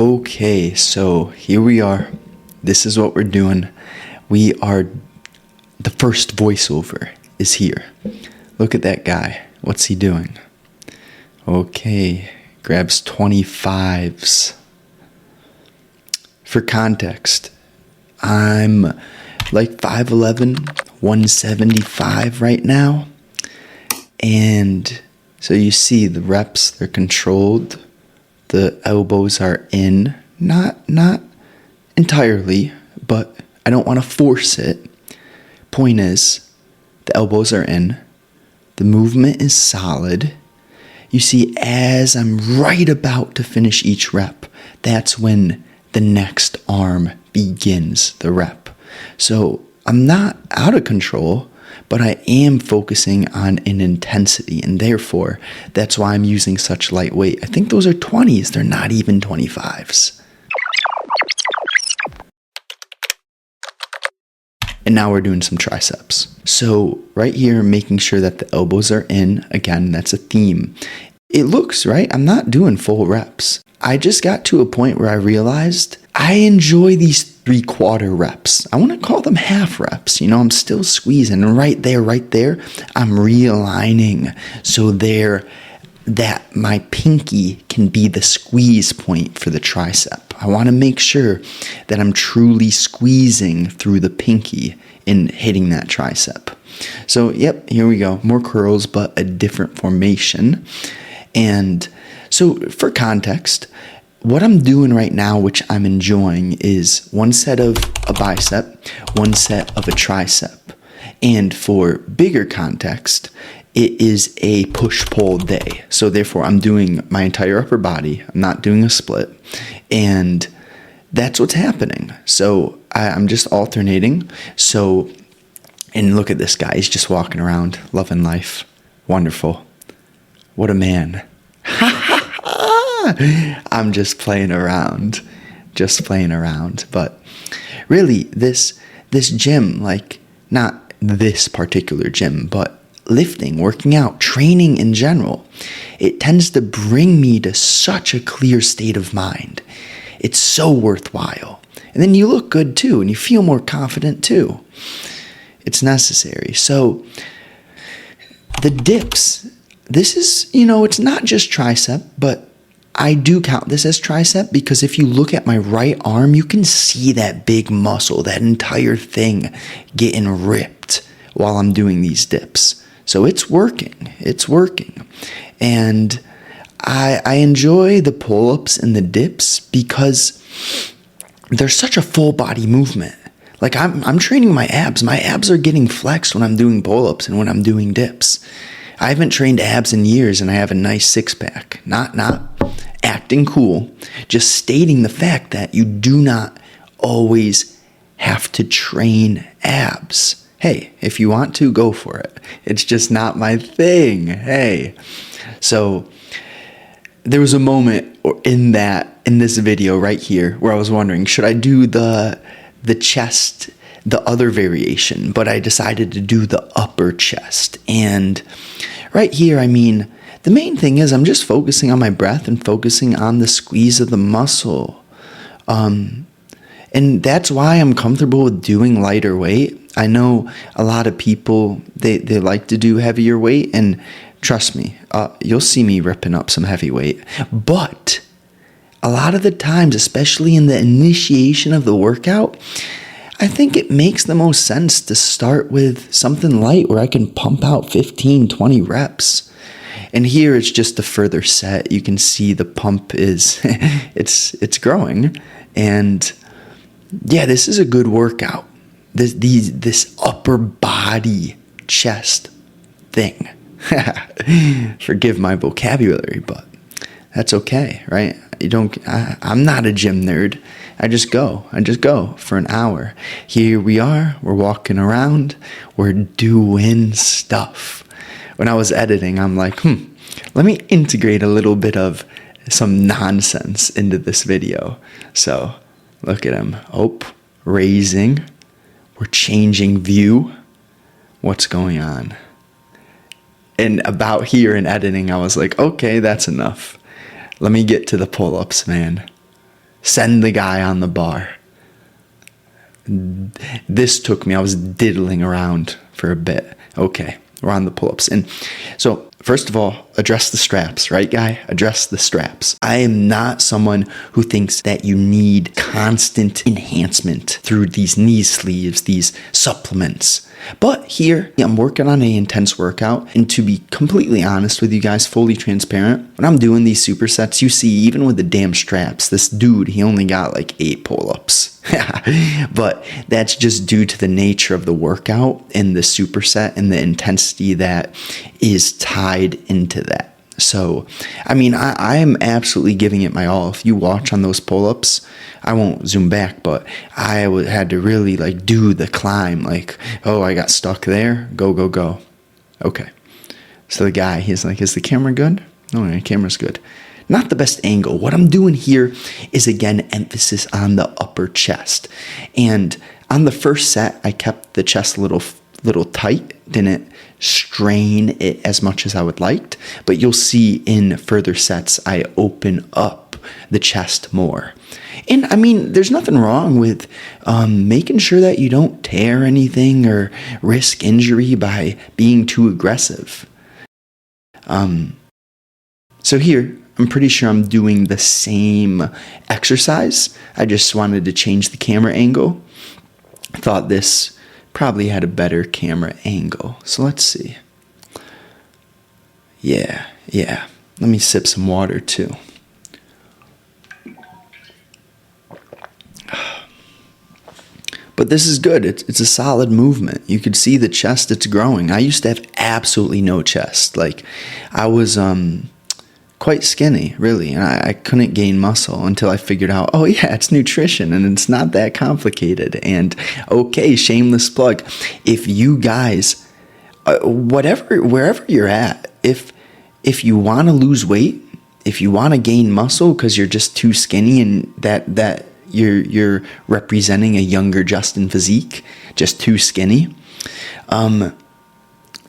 Okay, so here we are. This is what we're doing. The first voiceover is here. Look at that guy. What's he doing? Okay, grabs 25s. For context, I'm like 5'11", 175 right now. And so you see the reps, they're controlled. The elbows are in, not entirely, but I don't want to force it. Point is, the elbows are in. The movement is solid. You see, as I'm right about to finish each rep, that's when the next arm begins the rep. So I'm not out of control, but I am focusing on an intensity, and therefore, that's why I'm using such light weight. I think those are 20s. They're not even 25s. And now we're doing some triceps. So right here, making sure that the elbows are in. Again, that's a theme. It looks, right? I'm not doing full reps. I just got to a point where I realized I enjoy these 3/4 reps. I want to call them half reps. I'm still squeezing. And right there, I'm realigning so that my pinky can be the squeeze point for the tricep. I want to make sure that I'm truly squeezing through the pinky and hitting that tricep. So, yep, here we go. More curls, but a different formation. And so for context, what I'm doing right now, which I'm enjoying, is one set of a bicep, one set of a tricep. And for bigger context, it is a push-pull day. So therefore, I'm doing my entire upper body. I'm not doing a split. And that's what's happening. So I'm just alternating. So, and look at this guy. He's just walking around, loving life. Wonderful. What a man. I'm just playing around. But really, this gym, like not this particular gym, but lifting, working out, training in general, it tends to bring me to such a clear state of mind. It's so worthwhile. And then you look good too, and you feel more confident too. It's necessary. So the dips, this is, it's not just tricep, but I do count this as tricep because if you look at my right arm, you can see that big muscle, that entire thing getting ripped while I'm doing these dips. So it's working. And I enjoy the pull-ups and the dips because they're such a full body movement. Like I'm training my abs. My abs are getting flexed when I'm doing pull-ups and when I'm doing dips. I haven't trained abs in years and I have a nice six-pack. Not acting cool, just stating the fact that you do not always have to train abs. Hey, if you want to, go for it. It's just not my thing. Hey. So there was a moment in this video right here where I was wondering, should I do the chest, the other variation, but I decided to do the upper chest. And right here, the main thing is I'm just focusing on my breath and focusing on the squeeze of the muscle. And that's why I'm comfortable with doing lighter weight. I know a lot of people, they like to do heavier weight, and trust me, you'll see me ripping up some heavy weight. But a lot of the times, especially in the initiation of the workout, I think it makes the most sense to start with something light where I can pump out 15, 20 reps. And here it's just a further set. You can see the pump is, it's growing. And yeah, this is a good workout. This upper body chest thing. Forgive my vocabulary, but that's okay, right? I'm not a gym nerd. I just go for an hour. Here we are, we're walking around, we're doing stuff. When I was editing, I'm like, let me integrate a little bit of some nonsense into this video. So look at him. Raising. We're changing view. What's going on? And about here in editing, I was like, okay, that's enough. Let me get to the pull-ups, man. Send the guy on the bar. This took me, I was diddling around for a bit. Okay, we're on the pull-ups. And so, first of all, address the straps, right, guy? Address the straps. I am not someone who thinks that you need constant enhancement through these knee sleeves, these supplements. But here, I'm working on an intense workout, and to be completely honest with you guys, fully transparent, when I'm doing these supersets, you see, even with the damn straps, this dude, he only got like 8 pull-ups. But that's just due to the nature of the workout and the superset and the intensity that is tied into that. So, I mean, I am absolutely giving it my all. If you watch on those pull-ups, I won't zoom back, but I had to really like do the climb. Like, oh, I got stuck there. Go, go, go. Okay. So the guy, he's like, is the camera good? No, the camera's good. Not the best angle. What I'm doing here is, again, emphasis on the upper chest. And on the first set, I kept the chest a little tight, didn't strain it as much as I would liked, but you'll see in further sets I open up the chest more. And I mean, there's nothing wrong with making sure that you don't tear anything or risk injury by being too aggressive. So here, I'm pretty sure I'm doing the same exercise. I just wanted to change the camera angle. I thought this probably had a better camera angle. So let's see. Yeah. Let me sip some water too. But this is good. It's a solid movement. You could see the chest, it's growing. I used to have absolutely no chest. Like, I was quite skinny, really, and I couldn't gain muscle until I figured out, oh yeah, it's nutrition and it's not that complicated. And okay, shameless plug, if you guys, wherever you're at, if you want to lose weight, if you want to gain muscle because you're just too skinny and that you're representing a younger Justin physique, just too skinny,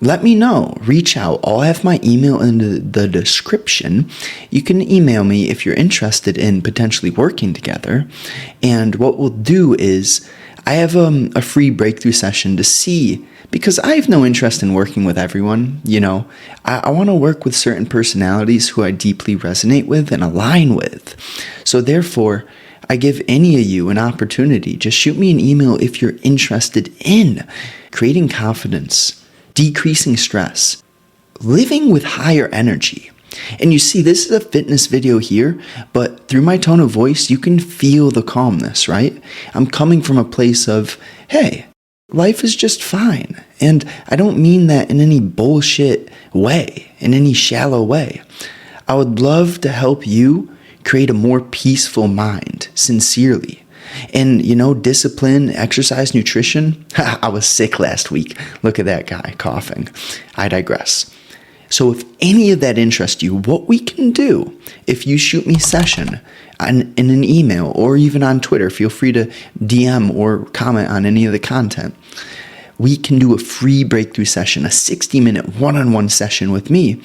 let me know. Reach out. I'll have my email in the description. You can email me if you're interested in potentially working together. And what we'll do is I have a free breakthrough session to see, because I have no interest in working with everyone. You know, I want to work with certain personalities who I deeply resonate with and align with. So therefore, I give any of you an opportunity. Just shoot me an email if you're interested in creating confidence, decreasing stress, living with higher energy. And you see, this is a fitness video here, but through my tone of voice, you can feel the calmness, right? I'm coming from a place of, hey, life is just fine. And I don't mean that in any bullshit way, in any shallow way. I would love to help you create a more peaceful mind, sincerely. And, you know, discipline, exercise, nutrition. I was sick last week. Look at that guy coughing. I digress. So if any of that interests you, what we can do, if you shoot me a session in an email or even on Twitter, feel free to DM or comment on any of the content. We can do a free breakthrough session, a 60-minute one-on-one session with me,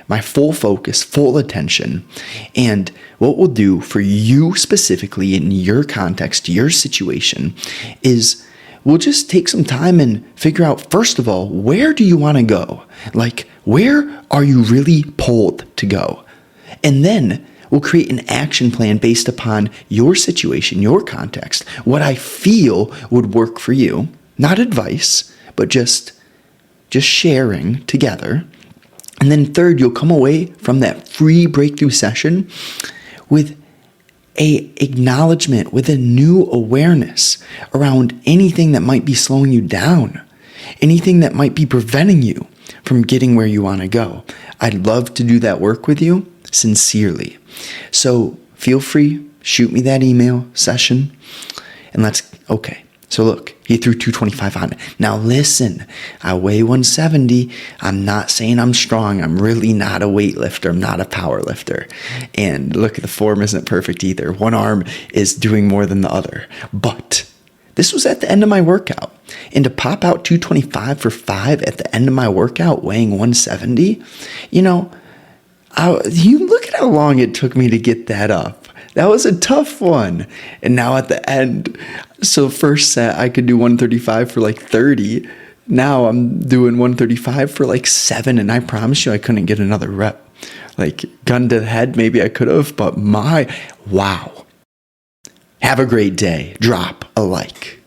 my full focus, full attention. And what we'll do for you specifically in your context, your situation, is we'll just take some time and figure out, first of all, where do you want to go? Like, where are you really pulled to go? And then we'll create an action plan based upon your situation, your context, what I feel would work for you. Not advice, but just sharing together. And then third, you'll come away from that free breakthrough session with a acknowledgement, with a new awareness around anything that might be slowing you down, anything that might be preventing you from getting where you want to go. I'd love to do that work with you sincerely. So feel free, shoot me that email session, and okay. So look, he threw 225 on it. Now listen, I weigh 170. I'm not saying I'm strong. I'm really not a weightlifter. I'm not a power lifter. And look, the form isn't perfect either. One arm is doing more than the other. But this was at the end of my workout. And to pop out 225 for 5 at the end of my workout, weighing 170, you know, you look at how long it took me to get that up. That was a tough one. And now at the end, so first set I could do 135 for like 30. Now I'm doing 135 for like 7, and I promise you I couldn't get another rep. Like, gun to the head, maybe I could have, but wow. Have a great day. Drop a like.